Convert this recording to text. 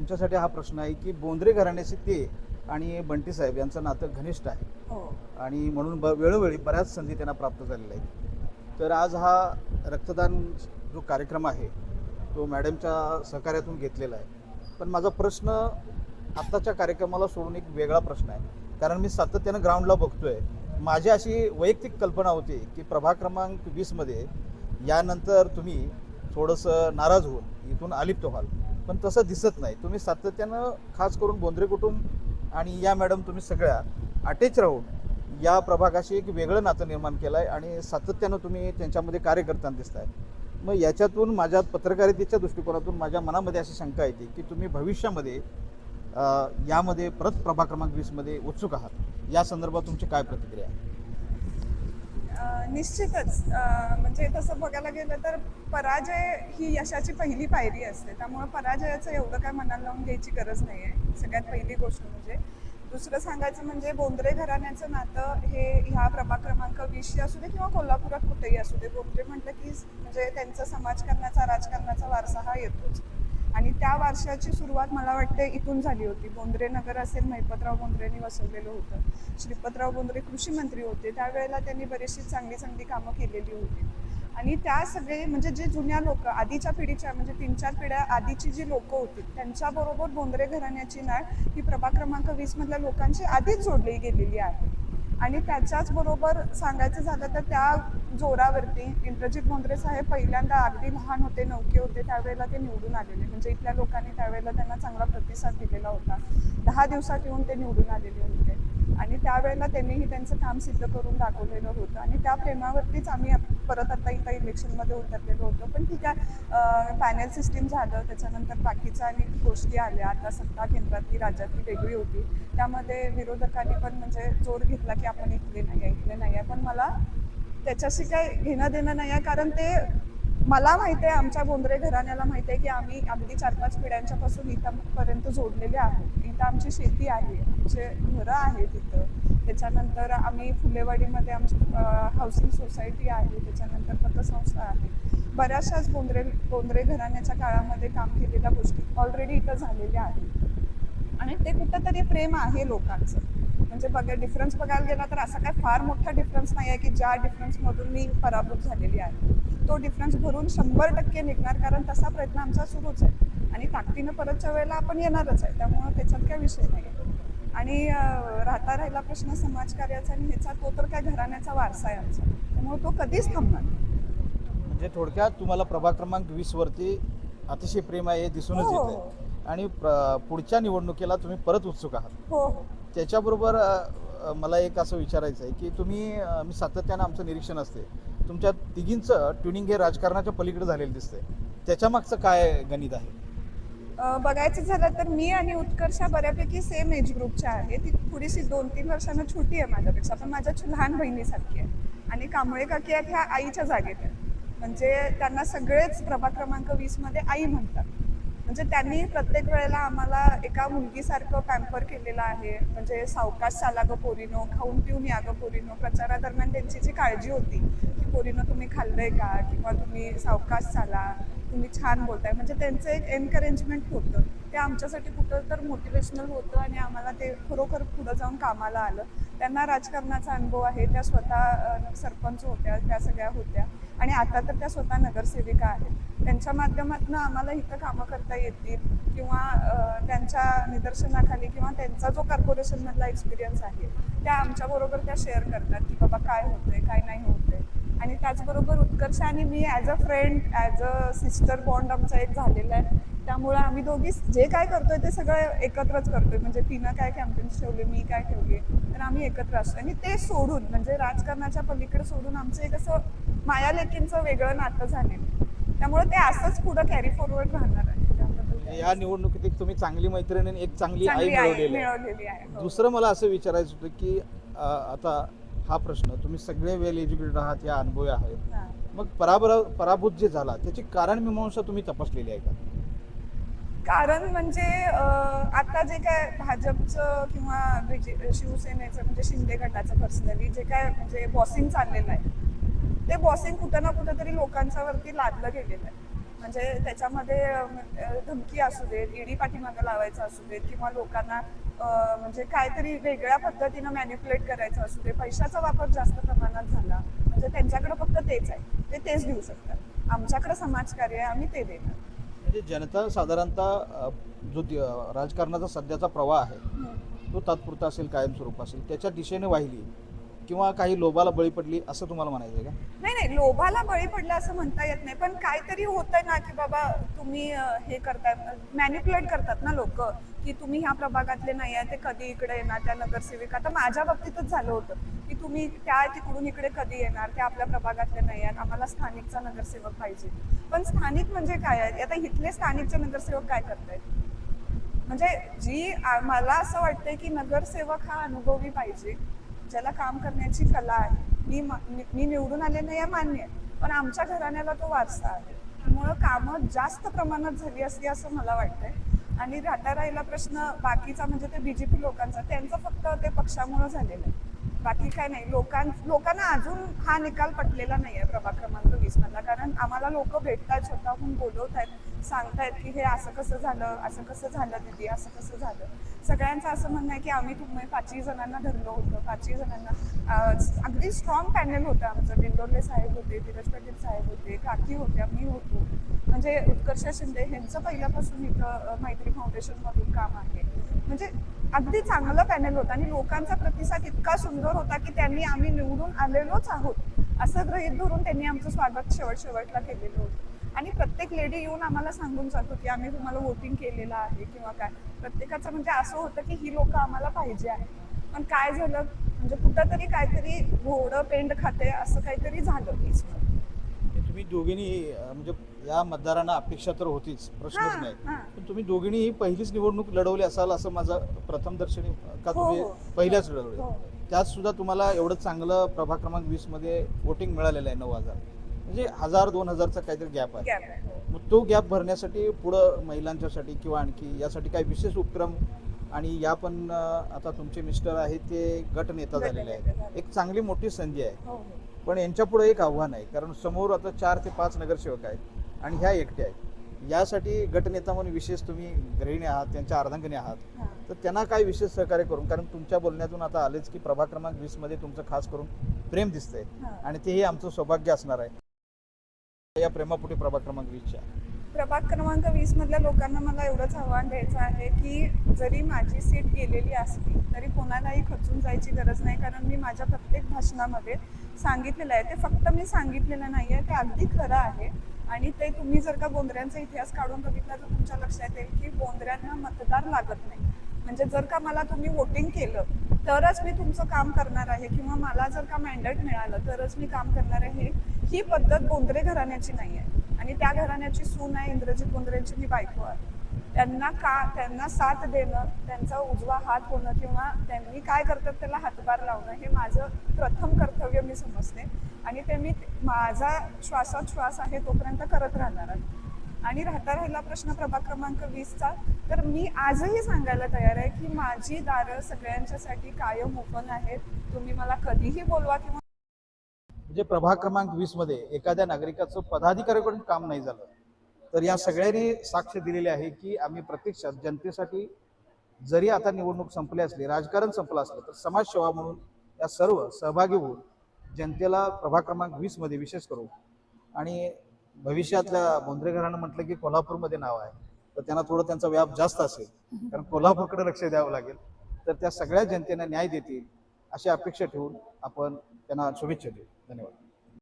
तुमच्यासाठी हा प्रश्न आहे की बोंद्रे घराण्याचे ते आणि बंटी साहेब यांचं नातं घनिष्ठ आहे हो. आणि म्हणून वेळोवेळी बऱ्याच संधी त्यांना प्राप्त झालेल्या आहेत. तर आज हा रक्तदान जो कार्यक्रम आहे तो मॅडमच्या सहकार्यातून घेतलेला आहे. पण माझा प्रश्न आत्ताच्या कार्यक्रमाला सोडून एक वेगळा प्रश्न आहे, कारण मी सातत्यानं ग्राउंडला बघतोय. माझी अशी वैयक्तिक कल्पना होती की प्रभाग क्रमांक 20मध्ये यानंतर तुम्ही थोडंसं नाराज होऊन इथून अलिप्त व्हाल, पण तसं दिसत नाही. तुम्ही सातत्यानं खास करून बोंद्रे कुटुंब आणि या मॅडम तुम्ही सगळ्या अटॅच राहून या प्रभागाशी एक वेगळं नातं निर्माण केलं आहे आणि सातत्यानं तुम्ही त्यांच्यामध्ये कार्य करताना दिसताय. मग याच्यातून माझ्या पत्रकारितेच्या दृष्टिकोनातून माझ्या मनामध्ये अशी शंका येते की तुम्ही भविष्यामध्ये यामध्ये परत प्रभाग क्रमांक 20मध्ये उत्सुक आहात. या संदर्भात तुमची काय प्रतिक्रिया आहे? निश्चितच म्हणजे तसं बघायला गेलं तर पराजय ही यशाची पहिली पायरी असते. त्यामुळे पराजयाचं एवढं काय मनाला लावून घ्यायची गरज नाही आहे. सगळ्यात पहिली गोष्ट म्हणजे. दुसरं सांगायचं म्हणजे बोंद्रे घराण्याचं नातं हे ह्या प्रभाग क्रमांक 20 असू दे किंवा कोल्हापुरात कुठेही असू दे, बोंद्रे म्हटलं की म्हणजे त्यांचा समाजकारणाचा राजकारणाचा वारसा हा येतोच. आणि त्या वारशाची सुरुवात मला वाटते इथून झाली होती. बोंद्रे नगर असेल, महिपतराव बोंद्रेंनी वसवलेलं होतं. श्रीपतराव बोंद्रे कृषी मंत्री होते, त्यावेळेला त्यांनी बरीचशी चांगली चांगली कामं केलेली होती. आणि त्या सगळे म्हणजे जे जुन्या लोक आधीच्या पिढीच्या म्हणजे 3-4 पिढ्या आधीची जी लोक होती त्यांच्याबरोबर बोंद्रे घराण्याची नाळ ही प्रभाग क्रमांक 20 मधल्या लोकांची आधीच जोडली गेलेली आहे. आणि त्याच्याच बरोबर सांगायचं झालं तर त्या जोरावरती इंद्रजित बोंद्रे साहेब पहिल्यांदा अगदी लहान होते, नौके होते, त्यावेळेला ते निवडून आलेले. म्हणजे इथल्या लोकांनी त्यावेळेला त्यांना चांगला प्रतिसाद दिलेला होता. 10 दिवसात येऊन ते निवडून आलेले होते आणि त्यावेळेला त्यांनीही त्यांचं काम सिद्ध करून दाखवलेलं होतं. आणि त्या प्रेमावरतीच आम्ही परत आता इथं इलेक्शनमध्ये उतरलेलो होतो. पण ठीक आहे, पॅनल सिस्टीम झालं, त्याच्यानंतर बाकीच्या अनेक गोष्टी आल्या. आता सत्ता केंद्रातली राज्यातली वेगळी होती, त्यामध्ये विरोधकांनी पण म्हणजे जोर घेतला की आपण इथले नाही आहे. पण मला त्याच्याशी काय घेणं देणं नाही आहे, कारण ते मला माहिती आहे, आमच्या बोंद्रे घराण्याला माहिती आहे की आम्ही अगदी 4-5 पिढ्यांच्यापासून इथंपर्यंत जोडलेले आहोत. इथं आमची शेती आहे, आमचे घरं आहेत इथं. त्याच्यानंतर आम्ही फुलेवाडीमध्ये आमची हाऊसिंग सोसायटी आहे, त्याच्यानंतर पतसंस्था आहे. बऱ्याचशाच बोंद्रे घराण्याच्या काळामध्ये काम केलेल्या गोष्टी ऑलरेडी इथं झालेल्या आहेत. आणि ते कुठंतरी प्रेम आहे लोकांचं. म्हणजे डिफरन्स बघायला गेला तर असा काय फार मोठा डिफरन्स नाही आहे की ज्या डिफरन्समधून मी पराभूत झालेली आहे. तो डिफरन्स भरून 100% निघणार, कारण तसा प्रयत्न आमचा सुरूच आहे. आणि ताकदीनं परतच्या वेळेला आपण येणारच आहे, त्यामुळं त्याच्यात काय विषय नाही. आणि राहिला प्रश्न समाजकार्याचा आणि ह्याचा, तो तर काय घराण्याचा वारसा आहे आमचा, त्यामुळे तो कधीच थांबणार नाही. म्हणजे थोडक्यात तुम्हाला प्रभाग क्रमांक 20वरती अतिशय प्रेम आहे हे दिसूनच येत आहे. आणि पुढच्या निवडणुकीला तुम्ही परत उत्सुक आहात. हो. त्याच्याबरोबर मला एक असं विचारायचं आहे की मी सातत्यानं आमचं निरीक्षण असते, तुमच्या तिघींचं ट्युनिंग हे राजकारणाच्या पलीकडे झालेलं दिसतंय. त्याच्यामागचं काय गणित आहे? बघायचं झालं तर मी आणि उत्कर्षा बऱ्यापैकी सेम एज ग्रुपच्या आहे. ती थोडीशी 2-3 वर्षांना छोटी आहे माझ्यापेक्षा, पण माझ्या लहान बहिणीसारखी आहे. आणि कांबळे काकी आहेत ह्या आईच्या जागेत आहेत. म्हणजे त्यांना सगळेच प्रभाग क्रमांक 20मध्ये आई म्हणतात. म्हणजे त्यांनी प्रत्येक वेळेला आम्हाला एका मुलगीसारखं पॅम्पर केलेलं आहे. म्हणजे सावकाश चाला गं पोरीनो, खाऊन पिऊन या गं पोरीनो. प्रचारादरम्यान त्यांची जी काळजी होती की पोरीनो तुम्ही खाल्लंय का, किंवा तुम्ही सावकाश चाला, तुम्ही छान बोलताय, म्हणजे त्यांचं एक एनकरेजमेंट होतं. ते आमच्यासाठी कुठं तर मोटिवेशनल होतं आणि आम्हाला ते खरोखर पुढं जाऊन कामाला आलं. त्यांना राजकारणाचा अनुभव आहे, त्या स्वतः सरपंच होत्या, त्या सगळ्या होत्या. आणि आता तर त्या स्वतः नगरसेविका आहेत. त्यांच्या माध्यमातून आम्हाला इथं कामं करता येतील, किंवा त्यांच्या निदर्शनाखाली किंवा त्यांचा जो कॉर्पोरेशनमधला एक्सपिरियन्स आहे त्या आमच्याबरोबर त्या शेअर करतात की बाबा काय होतंय, काय नाही होतंय. आणि त्याचबरोबर उत्कर्ष आणि मी as a friend, as a sister bond आमचा एक झालेला आहे. त्यामुळे आम्ही दोघी जे काय करतोय ते सगळं एकत्रच करतोय. म्हणजे तिनं काय कॅम्पेन्स ठेवले, मी काय ठेवले, तर आम्ही एकत्र असतो. आणि ते सोडून म्हणजे राजकारणाच्या पलीकडे सोडून आमचं एक असं मायालेकींचं वेगळं नातं झालेलं. त्यामुळे ते असंच पुढं कॅरी फॉरवर्ड राहणार आहे. या निवडणुकीत तुम्ही चांगली मैत्रीण आणि एक चांगली आई मिळवलेली आहे. दुसरं मला असं विचारायचं होतं की आता हा प्रश्न, तुम्ही सगळे वेल एज्युकेटेड आहात, या अनुभवी आहेत, मग पराभूत जे झाला त्याची कारण मीमांसा तुम्ही तपासलेली आहे का? कारण म्हणजे आता जे काय भाजपचं किंवा शिवसेनेचं म्हणजे शिंदे गटाचं पर्सनली जे काय म्हणजे बॉसिंग चाललेलं आहे, ते बॉसिंग कुठं ना कुठं तरी लोकांच्या वरती लादलं गेलेलं आहे. म्हणजे त्याच्यामध्ये धमकी असू देत, ईडी पाठीमागं लावायचं असू देत, किंवा लोकांना म्हणजे काहीतरी वेगळ्या पद्धतीनं मॅन्युप्युलेट करायचं असू दे, पैशाचा वापर जास्त प्रमाणात झाला म्हणजे त्यांच्याकडे फक्त तेच आहे, ते तेच देऊ शकतात. आमच्याकडे समाजकार्य आहे, आम्ही ते देणार. म्हणजे जनता साधारणतः जो राजकारणाचा सध्याचा प्रवाह आहे तो तात्पुरता असेल, कायमस्वरूप असेल, त्याच्या दिशेने वाहिली किंवा काही लोभाला बळी पडली असं तुम्हाला म्हणायचं आहे का? नाही, लोभाला बळी पडला असं म्हणता येत नाही, पण काहीतरी होतंय ना की बाबा तुम्ही हे करताय, मॅन्युप्युलेट करतात ना लोक, की तुम्ही ह्या प्रभागातले नाही आहे, ते कधी इकडे येणार, त्या नगरसेविका. आता माझ्या बाबतीतच झालं होतं की तुम्ही त्या तिकडून इकडे कधी येणार, ते आपल्या प्रभागातले नाही आहेत, आम्हाला स्थानिकचा नगरसेवक पाहिजे. पण स्थानिक म्हणजे काय आहे, आता इथले स्थानिकचे नगरसेवक काय करतायत, म्हणजे मला असं वाटतंय की नगरसेवक हा अनुभवी पाहिजे, ज्याला काम करण्याची कला आहे. मी निवडून आले नाही आहे, मान्य आहे, पण आमच्या घराण्याला तो वारसा आहे, त्यामुळं कामं जास्त प्रमाणात झाली असली असं मला वाटतंय. आणि राहिला प्रश्न बाकीचा म्हणजे ते BJP लोकांचा, त्यांचं फक्त ते पक्षामुळं झालेलं आहे, बाकी काय नाही. लोकांना अजून हा निकाल पटलेला नाही आहे प्रभाग क्रमांक 20 मधला, कारण आम्हाला लोक भेटतायत, स्वतःहून बोलवतायत, सांगतायत की हे असं कसं झालं दीदी, असं कसं झालं. सगळ्यांचं असं म्हणणं आहे की आम्ही तुम्ही 5 जणांना धरलं होतं, 5 जणांना अगदी स्ट्रॉंग पॅनल होतं आमचं. दिंडोरले साहेब होते, धीरज पाटील साहेब होते, काकी होत्या, मी होतो, म्हणजे उत्कर्ष शिंदे ह्यांचं पहिल्यापासून इथं मैत्री फाउंडेशनमधून काम आहे. म्हणजे अगदी चांगलं पॅनल होतं आणि लोकांचा प्रतिसाद इतका सुंदर होता की त्यांनी आम्ही निवडून आलेलोच आहोत असं गृहीत धरून त्यांनी आमचं स्वागत शेवटला केलेलं होतं. आणि प्रत्येक लेडी येऊन आम्हाला सांगून जातो की आम्ही तुम्हाला वोटिंग केलेलं आहे किंवा काय. प्रत्येकाचं म्हणजे असं होतं की ही लोक आम्हाला पाहिजे आहे. पण काय झालं म्हणजे कुठंतरी काहीतरी घोडं पेंड खाते असं काहीतरी झालं केसमध्ये. तुम्ही दोघींनी म्हणजे या मतदारांना अपेक्षा तर होतीच, प्रश्नच नाही, पण तुम्ही दोघींनी ही पहिलीच निवडणूक लढवली असाल असं माझं प्रथम दर्शनी का तुम्ही पहिल्याच लढवली? त्यात सुद्धा तुम्हाला एवढं चांगलं प्रभाग क्रमांक 20 मध्ये वोटिंग मिळालेलं आहे, 9,000, म्हणजे 1,000-2,000चा काहीतरी गॅप आहे. मग तो गॅप भरण्यासाठी पुढं महिलांच्यासाठी किंवा आणखी यासाठी काही विशेष उपक्रम, आणि या पण आता तुमचे मिस्टर आहेत ते गट नेता झालेले आहेत, एक चांगली मोठी संधी आहे. पण यांच्या पुढे एक आव्हान आहे, कारण समोर आता 4 ते 5 नगरसेवक आहेत आणि ह्या एकट्या आहेत. यासाठी गटनेता म्हणून विशेष तुम्ही गृहिणी आहात, त्यांच्या अर्धांगिनी आहात, तर त्यांना काय विशेष सहकार्य करून, कारण तुमच्या बोलण्यातून आता आलेच की प्रभाग क्रमांक 20 मध्ये तुमचं खास करून प्रेम दिसतंय आणि तेही आमचं सौभाग्य असणार आहे. या प्रेमापोटी प्रभाग क्रमांक 20च्या प्रभाग क्रमांक 20 मधल्या लोकांना मला एवढंच आव्हान द्यायचं आहे की जरी माझी सीट गेलेली असली तरी कोणालाही खचून जायची गरज नाही, कारण मी माझ्या प्रत्येक भाषणामध्ये सांगितलेलं आहे. ते फक्त मी सांगितलेलं नाही आहे, ते अगदी खरं आहे. आणि ते तुम्ही जर का बोंद्र्यांचा इतिहास काढून बघितला तर तुमच्या लक्षात येईल की बोंद्र्यांना मतदार लागत नाही. म्हणजे जर का मला तुम्ही वोटिंग केलं तरच मी तुमचं काम करणार आहे, किंवा मला जर का मॅन्डेट मिळालं तरच मी काम करणार आहे, ही पद्धत बोंद्रे घराण्याची नाही आहे. आणि त्या घराण्याची सून आहे इंद्रजित बोंद्रेंची मी बायको आहे. त्यांना साथ देणं, त्यांचा उजवा हात होणं किंवा त्यांनी काय करतात त्याला हातभार लावणं हे माझं प्रथम कर्तव्य मी समजते. आणि ते मी माझा श्वासात श्वास आहे तोपर्यंत करत राहणार आहे. आणि राहिला प्रश्न प्रभाग क्रमांक 20चा, तर मी आजही सांगायला तयार आहे की माझी दारं सगळ्यांच्यासाठी कायम ओपन आहेत. तुम्ही मला कधीही बोलवा. किंवा म्हणजे प्रभाग क्रमांक 20 मध्ये एखाद्या नागरिकाचं पदाधिकाऱ्याकडून काम नाही झालं तर या सगळ्यांनी साक्ष दिलेली आहे की आम्ही प्रत्यक्षात जनतेसाठी, जरी आता निवडणूक संपली असली, राजकारण संपलं असलं, तर समाजसेवा म्हणून या सर्व सहभागी होऊन जनतेला प्रभाग क्रमांक 20 मध्ये विशेष करू. आणि भविष्यातल्या बोंद्रे घराणं म्हटलं की कोल्हापूरमध्ये नाव आहे, तर त्यांना थोडं त्यांचा व्याप जास्त असेल, कारण कोल्हापूरकडे लक्ष द्यावं लागेल. तर त्या सगळ्या जनतेला न्याय देतील अशी अपेक्षा ठेवून आपण त्यांना शुभेच्छा देऊ. धन्यवाद.